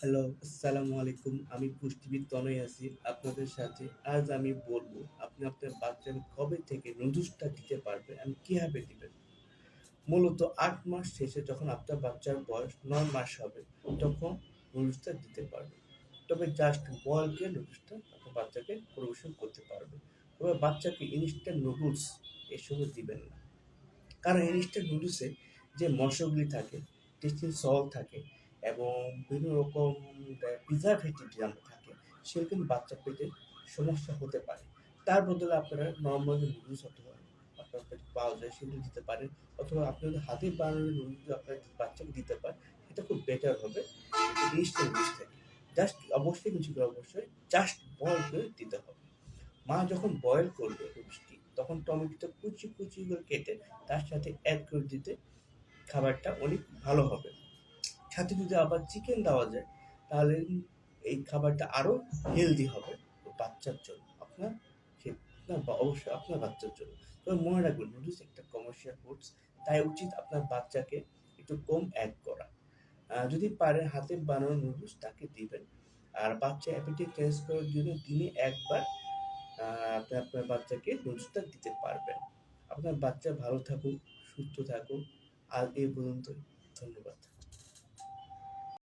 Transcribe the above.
Hello, আসসালামু আলাইকুম। আমি পুষ্টিবিদ তনয় আছি আপনাদের সাথে। আজ আমি বলবো আপনি আপনার বাচ্চাকে কবে থেকে নুডলসটা দিতে পারবেন এবং কিভাবে দিবেন। মূলত ৮ মাস শেষে যখন আপনার বাচ্চার বয়স ৯ মাস হবে, তখন নুডলসটা দিতে পারবেন। তবে জাস্ট বয়েল করে নুডলসটা আপনার বাচ্চাকে পরিবেশন করতে পারবেন। তবে বাচ্চাকে ইনস্ট্যান্ট নুডলস এসবও দিবেন না। কারণ ইনস্ট্যান্ট নুডলসে যে মশলাগুলি থাকে, টেস্টিং সল্ট থাকে এবং বিভিন্ন রকম প্রিজারভেটিভ যেমন থাকে, সেগুলো কিন্তু বাচ্চার পেটে সমস্যা হতে পারে। তার বদলে আপনারা নরমাল যে নুডলস অথবা আপনার পেটে পাওয়া যায় সেগুলো দিতে পারেন, অথবা আপনি যদি হাতে বানানো নুডলস আপনার বাচ্চাকে দিতে পারেন, এটা খুব বেটার হবে ইনস্ট্যান্ট নুডলস থেকে। জাস্ট অবশ্যই কিছু করে অবশ্যই জাস্ট বয়েল করে দিতে হবে। মা যখন বয়েল করবে নুডলসটি, তখন টমেটোটা কুচি কুচি করে কেটে তার সাথে অ্যাড করে দিতে খাবারটা অনেক ভালো হবে। সাথে যদি আবার চিকেন দেওয়া যায়, তাহলে এই খাবারটা আরো হেলদি হবে বাচ্চার জন্য, আপনার সে আপনার অবশ্যই আপনার বাচ্চার জন্য। তবে মনে রাখবেন নুডলস একটা কমার্শিয়াল ফুডস, তাই উচিত আপনার বাচ্চাকে একটু কম অ্যাড করা। যদি পারেন হাতে বানানো নুডলস তাকে দিবেন। আর বাচ্চা অ্যাপিটাইট টেস্ট করার জন্য দিনে একবার আপনি আপনার বাচ্চাকে নুডলসটা দিতে পারবেন। আপনার বাচ্চা ভালো থাকুক, সুস্থ থাকুক। আজ এই পর্যন্তই। ধন্যবাদ।